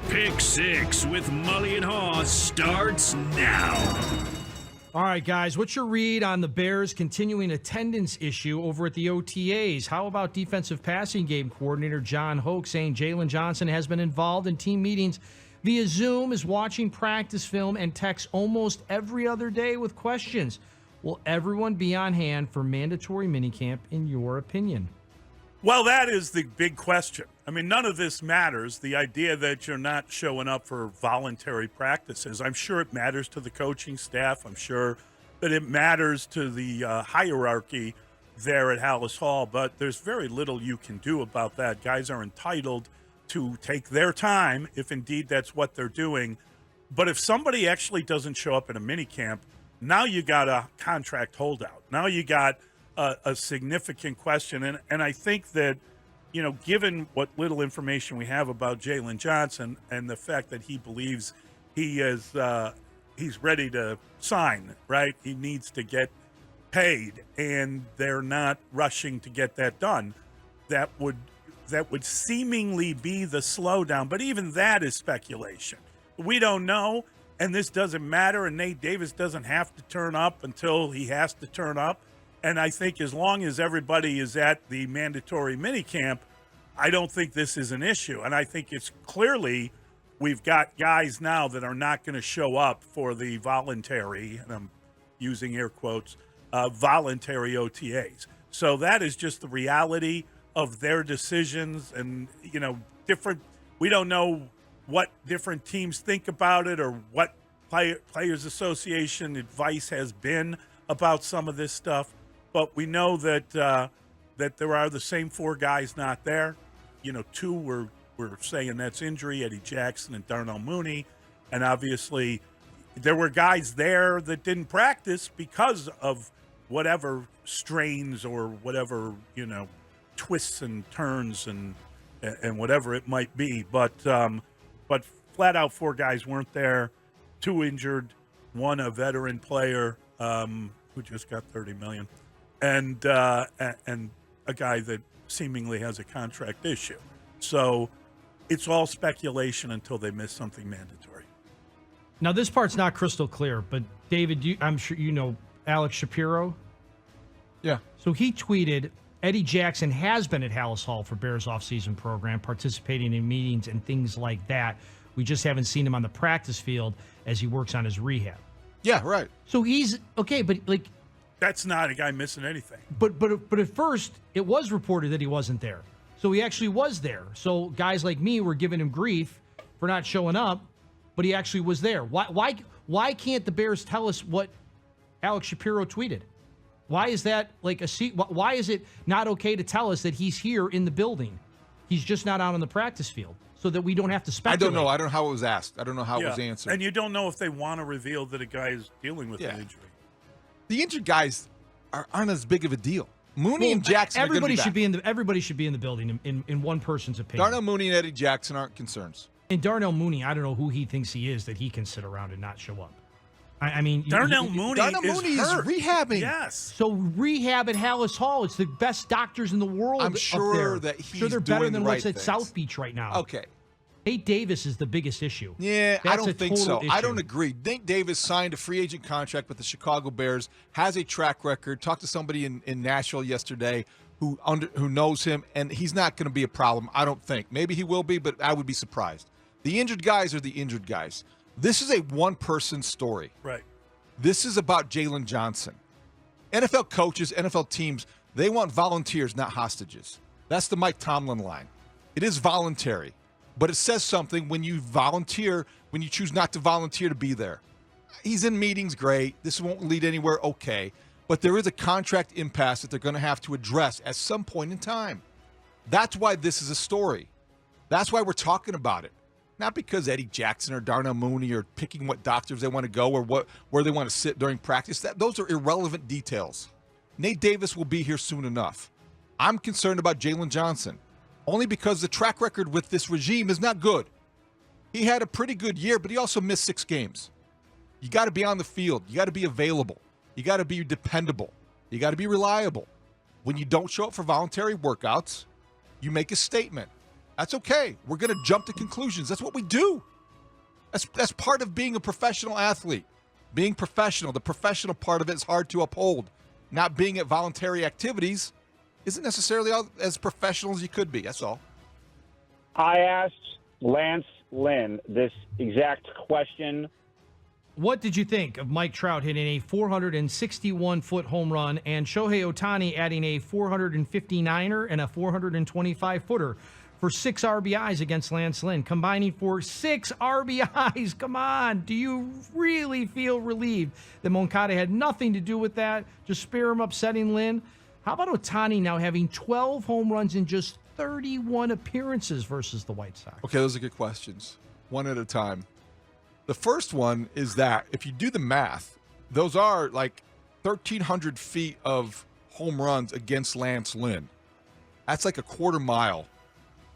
Pick Six with Mully and Haugh starts now. All right, guys, what's your read on the Bears' continuing attendance issue over at the OTAs? How about defensive passing game coordinator John Hoke saying Jalen Johnson has been involved in team meetings via Zoom, is watching practice film, and texts almost every other day with questions? Will everyone be on hand for mandatory minicamp, in your opinion? Well, that is the big question. I mean, none of this matters. The idea that you're not showing up for voluntary practices, I'm sure it matters to the coaching staff. I'm sure that it matters to the hierarchy there at Hallis Hall, but there's very little you can do about that. Guys are entitled to take their time if indeed that's what they're doing. But if somebody actually doesn't show up at a minicamp, now you got a contract holdout. Now you got a significant question. And I think that, you know, given what little information we have about Jalen Johnson and the fact that he believes he is he's ready to sign, right? He needs to get paid, and they're not rushing to get that done. That would seemingly be the slowdown. But even that is speculation. We don't know, and this doesn't matter, and Nate Davis doesn't have to turn up until he has to turn up. And I think as long as everybody is at the mandatory minicamp, I don't think this is an issue. And I think it's clearly we've got guys now that are not going to show up for the voluntary, and I'm using air quotes, voluntary OTAs. So that is just the reality of their decisions. And, you know, we don't know what different teams think about it or what Players Association advice has been about some of this stuff. But we know that there are the same four guys not there. You know, two we're saying that's injury, Eddie Jackson and Darnell Mooney. And obviously there were guys there that didn't practice because of whatever strains or whatever, you know, twists and turns and whatever it might be. But flat out four guys weren't there, two injured, one a veteran player who just got $30 million. And a guy that seemingly has a contract issue. So it's all speculation until they miss something mandatory. Now, this part's not crystal clear, but David, I'm sure you know Alex Shapiro. Yeah. So he tweeted, Eddie Jackson has been at Hallis Hall for Bears offseason program, participating in meetings and things like that. We just haven't seen him on the practice field as he works on his rehab. Yeah, right. So he's okay, but like, that's not a guy missing anything. But at first, it was reported that he wasn't there. So he actually was there. So guys like me were giving him grief for not showing up, but he actually was there. Why can't the Bears tell us what Alex Shapiro tweeted? Why is that like why is it not okay to tell us that he's here in the building? He's just not out on the practice field, so that we don't have to speculate. I don't know. I don't know how it was asked. I don't know how it was answered. And you don't know if they want to reveal that a guy is dealing with an injury. The injured guys aren't as big of a deal. Mooney and Jackson. Everybody should be in the building. In one person's opinion. Darnell Mooney and Eddie Jackson aren't concerns. And Darnell Mooney, I don't know who he thinks he is that he can sit around and not show up. I mean, Darnell Mooney is rehabbing. Yes. So rehab at Hallis Hall. It's the best doctors in the world. I'm sure up there. that he's sure they're doing better than the right what's at things. South Beach right now. Okay. Nate Davis is the biggest issue. Yeah, That's I don't think so. issue. I don't agree. Nate Davis signed a free agent contract with the Chicago Bears, has a track record. Talked to somebody in Nashville yesterday who knows him, and he's not going to be a problem, I don't think. Maybe he will be, but I would be surprised. The injured guys are the injured guys. This is a one-person story. Right. This is about Jalen Johnson. NFL coaches, NFL teams, they want volunteers, not hostages. That's the Mike Tomlin line. It is voluntary. But it says something when you volunteer, when you choose not to volunteer to be there. He's in meetings, great. This won't lead anywhere, okay. But there is a contract impasse that they're going to have to address at some point in time. That's why this is a story. That's why we're talking about it. Not because Eddie Jackson or Darnell Mooney are picking what doctors they want to go or where they want to sit during practice. Those are irrelevant details. Nate Davis will be here soon enough. I'm concerned about Jalen Johnson. Only because the track record with this regime is not good. He had a pretty good year, but he also missed 6 games. You got to be on the field. You got to be available. You got to be dependable. You got to be reliable. When you don't show up for voluntary workouts, you make a statement. That's okay. We're going to jump to conclusions. That's what we do. That's part of being a professional athlete. Being professional, the professional part of it is hard to uphold. Not being at voluntary activities isn't necessarily as professional as you could be. That's all. I asked Lance Lynn this exact question. What did you think of Mike Trout hitting a 461-foot home run and Shohei Ohtani adding a 459er and a 425-footer for 6 RBIs against Lance Lynn, combining for 6 RBIs? Come on. Do you really feel relieved that Moncada had nothing to do with that? Just spare him upsetting Lynn? How about Ohtani now having 12 home runs in just 31 appearances versus the White Sox? Okay, those are good questions. One at a time. The first one is that if you do the math, those are like 1,300 feet of home runs against Lance Lynn. That's like a quarter mile.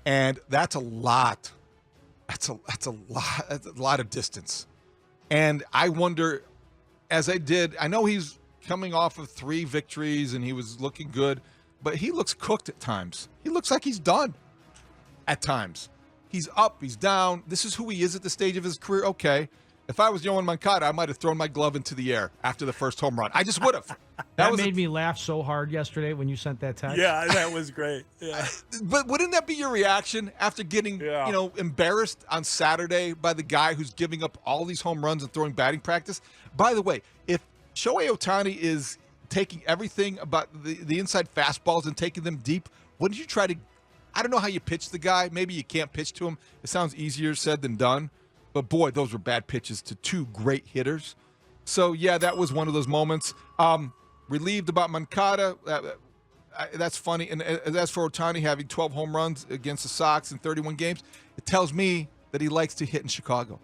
And that's a lot. That's a lot of distance. And I wonder, as I did, I know he's coming off of 3 victories and he was looking good, but he looks cooked at times. He looks like he's done at times. He's up, he's down. This is who he is at the stage of his career. Okay. If I was Yohan Moncada, I might have thrown my glove into the air after the first home run. I just would have. That made me laugh so hard yesterday when you sent that text. Yeah, that was great. Yeah. But wouldn't that be your reaction after getting, embarrassed on Saturday by the guy who's giving up all these home runs and throwing batting practice? By the way, if Shohei Ohtani is taking everything about the inside fastballs and taking them deep, wouldn't you try to, I don't know how you pitch the guy. Maybe you can't pitch to him. It sounds easier said than done. But, boy, those were bad pitches to 2 great hitters. So, yeah, that was one of those moments. Relieved about Moncada. That's funny. And as for Ohtani having 12 home runs against the Sox in 31 games, it tells me that he likes to hit in Chicago.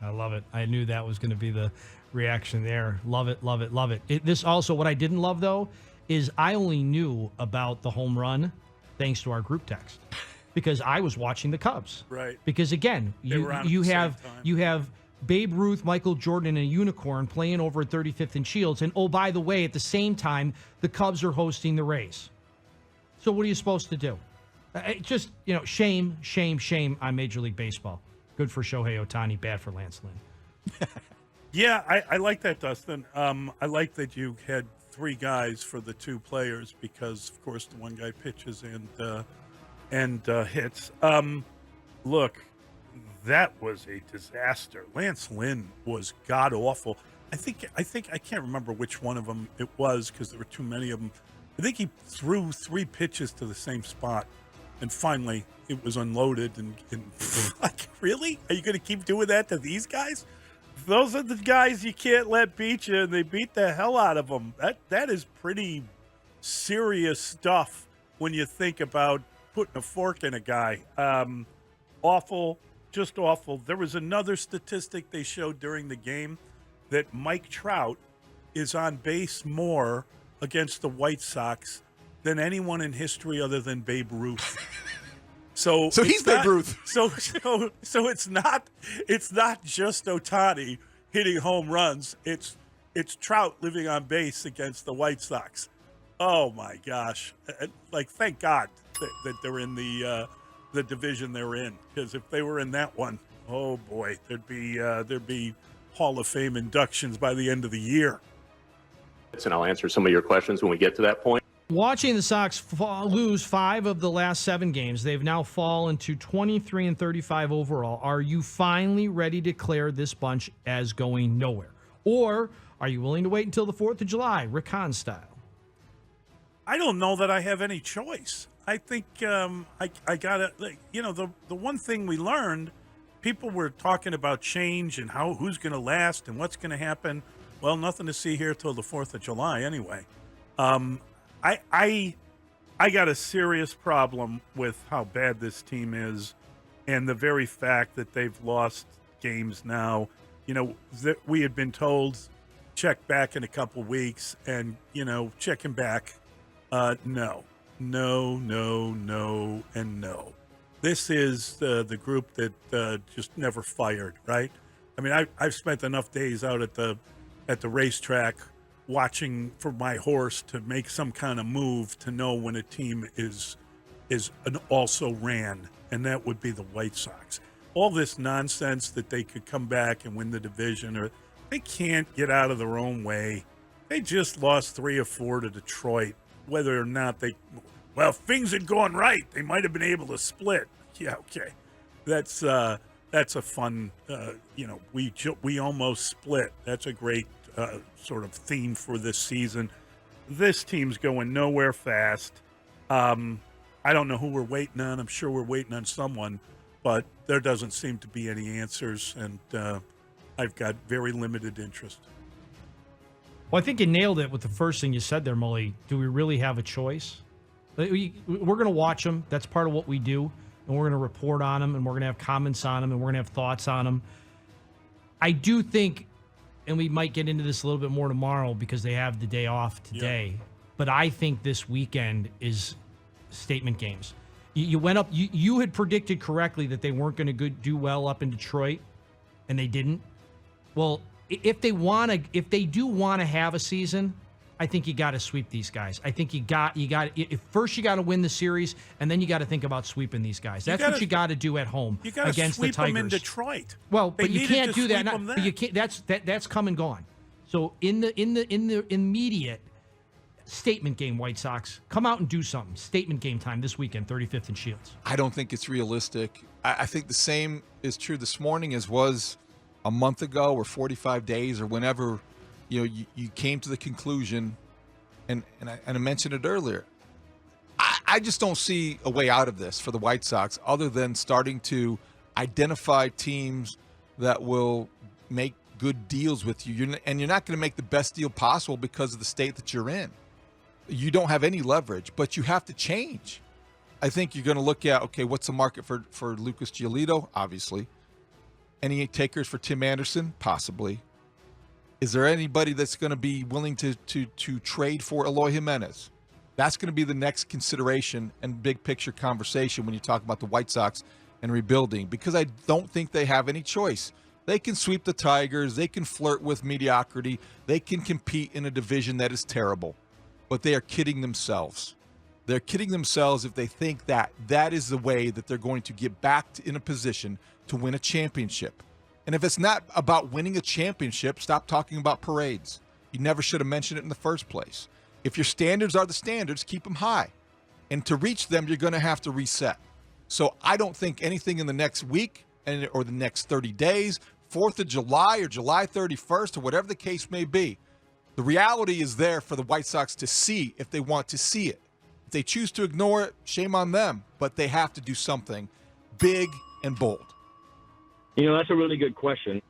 I love it. I knew that was going to be the reaction there. Love it, love it, love it. This also, what I didn't love, though, is I only knew about the home run thanks to our group text. Because I was watching the Cubs. Right. Because again, you have Babe Ruth, Michael Jordan, and a unicorn playing over at 35th and Shields. And oh, by the way, at the same time, the Cubs are hosting the Rays. So what are you supposed to do? Shame, shame, shame on Major League Baseball. Good for Shohei Ohtani, bad for Lance Lynn. Yeah, I like that, Dustin. I like that you had 3 guys for the 2 players because, of course, the one guy pitches and hits. Look, that was a disaster. Lance Lynn was god awful. I think I can't remember which one of them it was because there were too many of them. I think he threw 3 pitches to the same spot, and finally it was unloaded. And like, really? Are you going to keep doing that to these guys? Those are the guys you can't let beat you, and they beat the hell out of them. That is pretty serious stuff when you think about putting a fork in a guy. Awful, just awful. There was another statistic they showed during the game that Mike Trout is on base more against the White Sox than anyone in history other than Babe Ruth. So he's Babe Ruth. So it's not just Ohtani hitting home runs. It's Trout living on base against the White Sox. Oh my gosh! Like, thank God that they're in the division they're in, because if they were in that one, oh boy, there'd be Hall of Fame inductions by the end of the year. And I'll answer some of your questions when we get to that point. Watching the Sox lose 5 of the last 7 games, they've now fallen to 23-35 overall. Are you finally ready to declare this bunch as going nowhere? Or are you willing to wait until the 4th of July, Rick Hahn style? I don't know that I have any choice. I think I gotta, the one thing we learned, people were talking about change and who's going to last and what's going to happen. Well, nothing to see here till the 4th of July anyway. I got a serious problem with how bad this team is, and the very fact that they've lost games now. That we had been told check back in a couple weeks, and checking back. No, and no. This is the group that just never fired, right? I mean, I've spent enough days out at the racetrack watching for my horse to make some kind of move to know when a team is is an also ran, and that would be the White Sox. All this nonsense that they could come back and win the division, or they can't get out of their own way. They just lost 3 or 4 to Detroit. Whether or not if things had gone right, they might have been able to split. Yeah, okay. That's a fun, we almost split. That's a great sort of theme for this season. This team's going nowhere fast. I don't know who we're waiting on. I'm sure we're waiting on someone, but there doesn't seem to be any answers, and I've got very limited interest. Well, I think you nailed it with the first thing you said there, Mully. Do we really have a choice? We're going to watch them. That's part of what we do, and we're going to report on them, and we're going to have comments on them, and we're going to have thoughts on them. I do think, and we might get into this a little bit more tomorrow because they have the day off today, but I think this weekend is statement games. You went up. You had predicted correctly that they weren't going to do well up in Detroit, and they didn't. Well, if they do want to have a season, I think you got to sweep these guys. I think you got. First, you got to win the series, and then you got to think about sweeping these guys. That's what you got to do at home against the Tigers. Them in Detroit. Well, but you can't do that. But you can't. That's come and gone. So in the immediate statement game, White Sox, come out and do something. Statement game time this weekend, 35th and Shields. I don't think it's realistic. I think the same is true this morning as was a month ago or 45 days or whenever you came to the conclusion, and I mentioned it earlier. I just don't see a way out of this for the White Sox other than starting to identify teams that will make good deals with you. And you're not going to make the best deal possible because of the state that you're in. You don't have any leverage, but you have to change. I think you're going to look at, okay, what's the market for Lucas Giolito? Obviously. Any takers for Tim Anderson? Possibly. Is there anybody that's going to be willing to trade for Eloy Jimenez? That's going to be the next consideration and big picture conversation when you talk about the White Sox and rebuilding, because I don't think they have any choice. They can sweep the Tigers. They can flirt with mediocrity. They can compete in a division that is terrible, but they are kidding themselves. They're kidding themselves if they think that is the way that they're going to get back in a position to win a championship. And if it's not about winning a championship, stop talking about parades. You never should have mentioned it in the first place. If your standards are the standards, keep them high. And to reach them, you're going to have to reset. So I don't think anything in the next week or the next 30 days, 4th of July or July 31st or whatever the case may be, the reality is there for the White Sox to see if they want to see it. If they choose to ignore it, shame on them. But they have to do something big and bold. That's a really good question.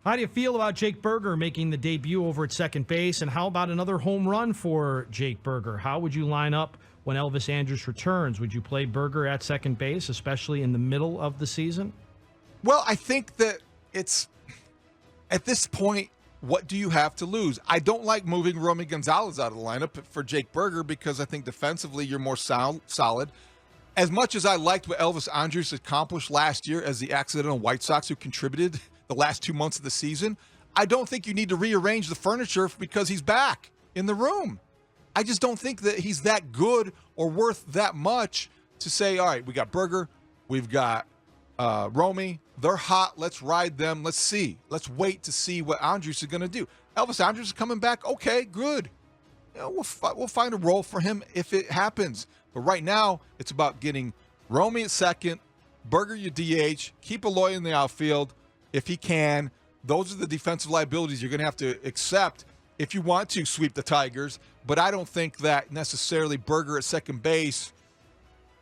How do you feel about Jake Burger making the debut over at second base? And how about another home run for Jake Burger? How would you line up when Elvis Andrus returns? Would you play Burger at second base, especially in the middle of the season? Well, I think that it's, at this point, what do you have to lose? I don't like moving Romy Gonzalez out of the lineup for Jake Burger because I think defensively you're more solid. As much as I liked what Elvis Andrus accomplished last year as the accidental White Sox who contributed the last 2 months of the season, I don't think you need to rearrange the furniture because he's back in the room. I just don't think that he's that good or worth that much to say, all right, we got Burger, we've got Romy, they're hot, let's ride them, let's see. Let's wait to see what Andrus is going to do. Elvis Andrus is coming back, okay, good. We'll find a role for him if it happens. But right now, it's about getting Romy at second, Burger your DH, keep Eloy in the outfield if he can. Those are the defensive liabilities you're going to have to accept if you want to sweep the Tigers. But I don't think that necessarily Burger at second base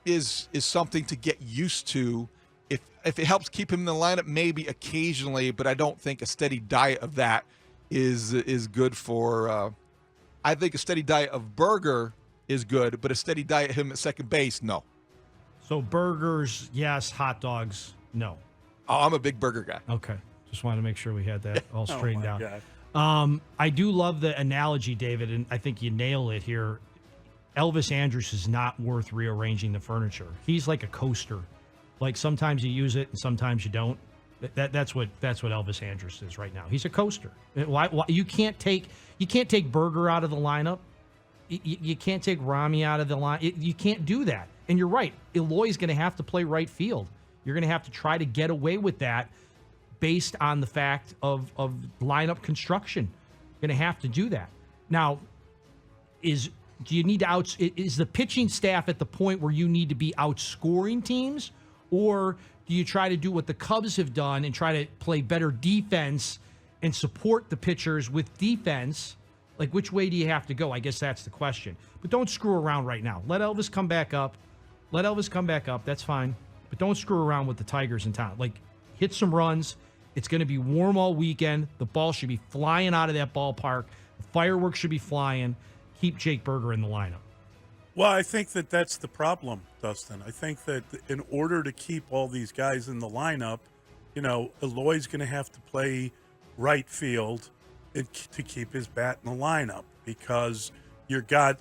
is something to get used to. If it helps keep him in the lineup, maybe occasionally, but I don't think a steady diet of that is good for I think a steady diet of Burger is good, but a steady diet of him at second base, no. So burgers, yes. Hot dogs, no. Oh, I'm a big burger guy. Okay. Just wanted to make sure we had that all straightened out. God. I do love the analogy, David, and I think you nail it here. Elvis Andrus is not worth rearranging the furniture. He's like a coaster. Like sometimes you use it and sometimes you don't. That's what Elvis Andrus is right now. He's a coaster. Why you can't take Burger out of the lineup? You can't take Rami out of the line. You can't do that. And you're right. Eloy's going to have to play right field. You're going to have to try to get away with that based on the fact of lineup construction. You're going to have to do that. Now, is the pitching staff at the point where you need to be outscoring teams, or do you try to do what the Cubs have done and try to play better defense and support the pitchers with defense? Like, which way do you have to go? I guess that's the question. But don't screw around right now. Let Elvis come back up. That's fine. But don't screw around with the Tigers in town. Like, hit some runs. It's going to be warm all weekend. The ball should be flying out of that ballpark. The fireworks should be flying. Keep Jake Berger in the lineup. Well, I think that's the problem, Dustin. I think that in order to keep all these guys in the lineup, Eloy's going to have to play right field to keep his bat in the lineup, because you got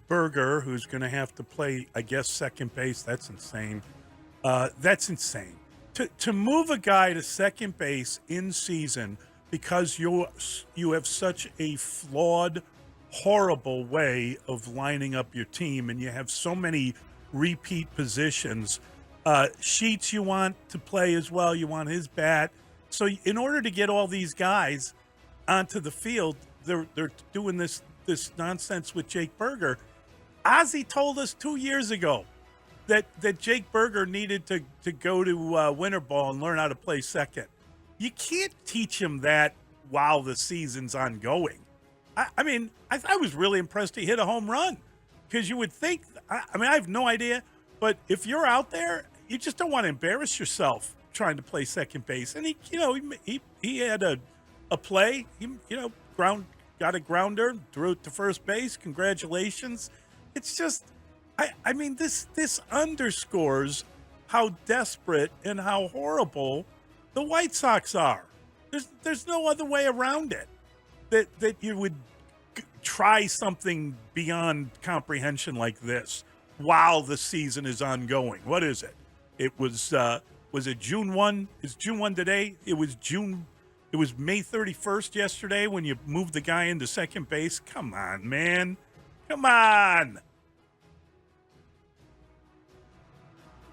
Berger, who's going to have to play, I guess, second base. That's insane. That's insane. To move a guy to second base in season because you have such a flawed, horrible way of lining up your team, and you have so many repeat positions. Sheets you want to play as well. You want his bat. So in order to get all these guys onto the field, they're doing this nonsense with Jake Berger. Ozzie told us 2 years ago that Jake Berger needed to go to winter ball and learn how to play second. You can't teach him that while the season's ongoing. I mean, I was really impressed he hit a home run, because you would think, I have no idea, but if you're out there, you just don't want to embarrass yourself trying to play second base. And he had a play, got a grounder, threw it to first base. Congratulations. It's just, this underscores how desperate and how horrible the White Sox are. There's no other way around it. That you would try something beyond comprehension like this while the season is ongoing. What is it? It was it June 1? Is June 1 today? It was May 31st yesterday when you moved the guy into second base. Come on, man. Come on.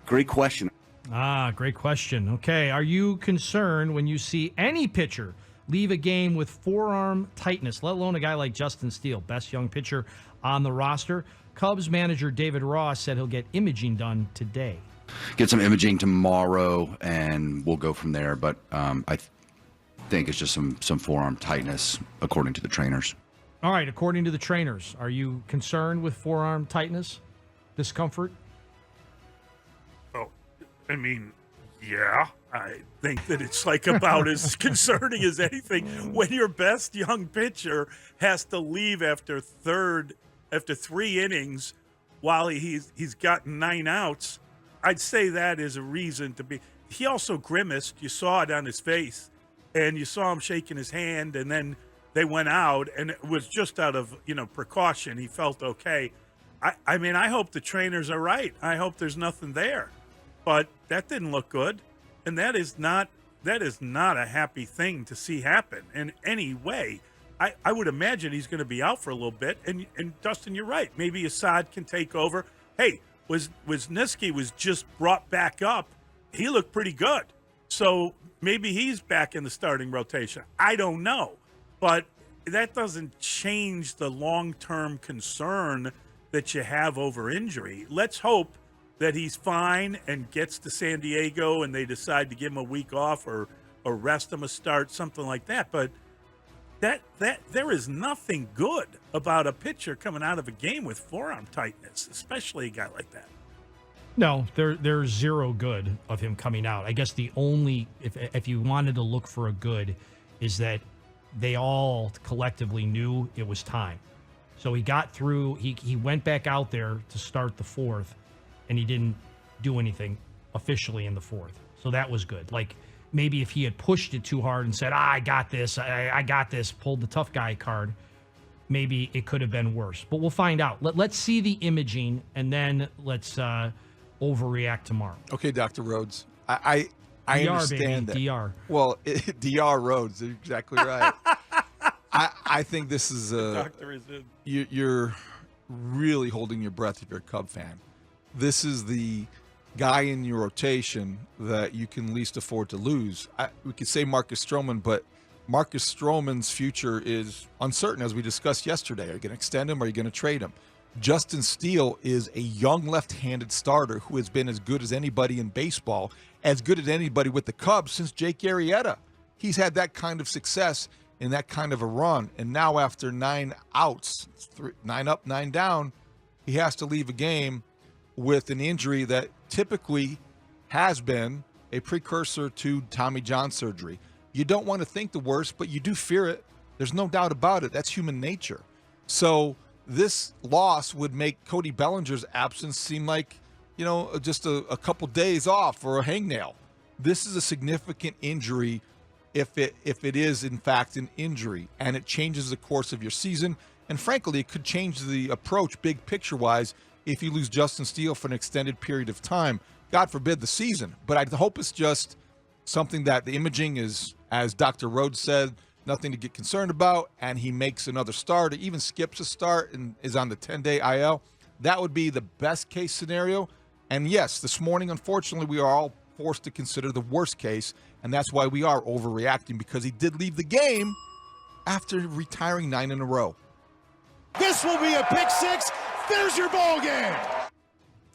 Great question. Great question. Okay, are you concerned when you see any pitcher leave a game with forearm tightness, let alone a guy like Justin Steele, best young pitcher on the roster? Cubs manager David Ross said he'll get imaging done today. Get some imaging tomorrow, and we'll go from there. But I think it's just some forearm tightness, according to the trainers. All right, according to the trainers, are you concerned with forearm tightness, discomfort? Oh, yeah. I think that it's like about as concerning as anything when your best young pitcher has to leave after 3 innings while he's gotten 9 outs. I'd say that is a reason to be. He also grimaced. You saw it on his face, and you saw him shaking his hand, and then they went out, and it was just out of precaution. He felt okay. I hope the trainers are right. I hope there's nothing there, but that didn't look good. And that is not a happy thing to see happen in any way. I would imagine he's going to be out for a little bit. And Dustin, you're right. Maybe Assad can take over. Hey, Wisniewski was just brought back up. He looked pretty good. So maybe he's back in the starting rotation. I don't know. But that doesn't change the long-term concern that you have over injury. Let's hope that he's fine and gets to San Diego and they decide to give him a week off or rest him a start, something like that. But that there is nothing good about a pitcher coming out of a game with forearm tightness, especially a guy like that. No, there's zero good of him coming out. I guess the only, if you wanted to look for a good, is that they all collectively knew it was time. So he got through, he went back out there to start the fourth, and he didn't do anything officially in the fourth. So that was good. Like, maybe if he had pushed it too hard and said, I got this, I got this, pulled the tough guy card, maybe it could have been worse. But we'll find out. Let's see the imaging, and then let's overreact tomorrow. Okay, Dr. Rhodes. I DR, understand baby, that. DR. Well, DR Rhodes, you're exactly right. I think this is The doctor is in. you're really holding your breath if you're a Cub fan. this is the guy in your rotation that you can least afford to lose. We could say Marcus Stroman, but Marcus Stroman's future is uncertain, as we discussed yesterday. Are you going to extend him or are you going to trade him? Justin Steele is a young left-handed starter who has been as good as anybody in baseball, as good as anybody with the Cubs since Jake Arrieta. He's had that kind of success in that kind of a run, and now after 9 outs, 9 up, 9 down, he has to leave a game with an injury that typically has been a precursor to Tommy John surgery. You don't want to think the worst, but you do fear it. There's no doubt about it. That's human nature. So this loss would make Cody Bellinger's absence seem like, just a couple days off or a hangnail. This is a significant injury if it is, in fact, an injury, and it changes the course of your season. And frankly, it could change the approach big picture-wise if you lose Justin Steele for an extended period of time. God forbid the season. But I hope it's just something that the imaging is, as Dr. Rhodes said, nothing to get concerned about, and he makes another start or even skips a start and is on the 10-day IL. That would be the best-case scenario. And yes, this morning, unfortunately, we are all forced to consider the worst case, and that's why we are overreacting, because he did leave the game after retiring 9 in a row. This will be a pick six. There's your ball game.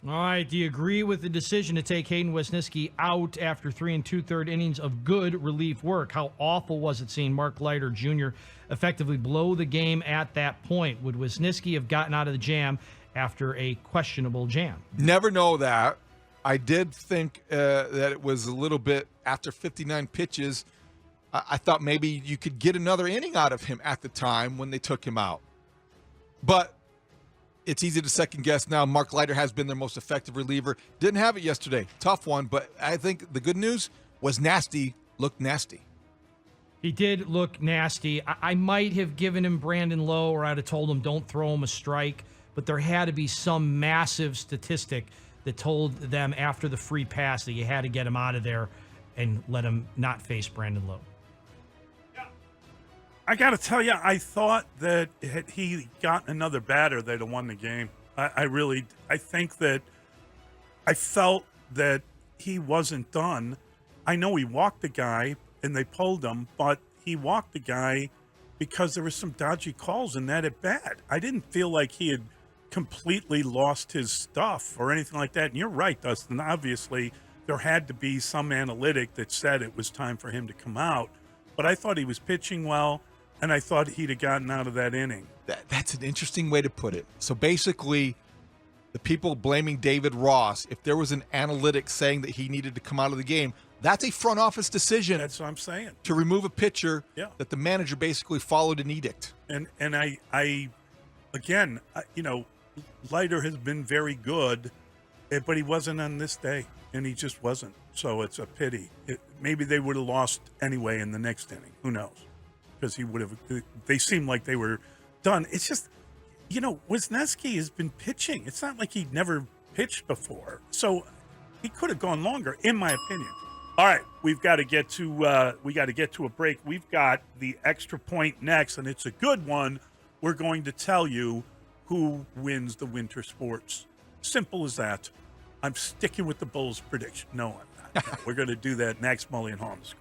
All right, do you agree with the decision to take Hayden Wesneski out after 3 2/3 innings of good relief work? How awful was it seeing Mark Leiter Jr. effectively blow the game at that point? Would Wesneski have gotten out of the jam after a questionable jam? Never know that. I did think that it was a little bit after 59 pitches. I thought maybe you could get another inning out of him at the time when they took him out. But it's easy to second guess now. Mark Leiter has been their most effective reliever. Didn't have it yesterday. Tough one, but I think the good news was nasty. Looked nasty. He did look nasty. I might have given him Brandon Lowe, or I'd have told him don't throw him a strike, but there had to be some massive statistic that told them after the free pass that you had to get him out of there and let him not face Brandon Lowe. I got to tell you, I thought that had he gotten another batter, they'd have won the game. I think that I felt that he wasn't done. I know he walked the guy and they pulled him, but he walked the guy because there were some dodgy calls in that at bat. I didn't feel like he had completely lost his stuff or anything like that. And you're right, Dustin. Obviously, there had to be some analytic that said it was time for him to come out. But I thought he was pitching well, and I thought he'd have gotten out of that inning. That's an interesting way to put it. So basically, the people blaming David Ross, if there was an analytic saying that he needed to come out of the game, that's a front office decision. That's what I'm saying. To remove a pitcher Yeah. that the manager basically followed an edict. And I again, Leiter has been very good, but he wasn't on this day, and he just wasn't. So it's a pity. Maybe they would have lost anyway in the next inning. Who knows? Because he would have. They seemed like they were done. It's just, Wesneski has been pitching. It's not like he'd never pitched before. So he could have gone longer, in my opinion. All right, we've got to get to a break. We've got the extra point next, and it's a good one. We're going to tell you who wins the winter sports. Simple as that. I'm sticking with the Bulls prediction. No, I'm not. We're going to do that next. Mully and Holmes.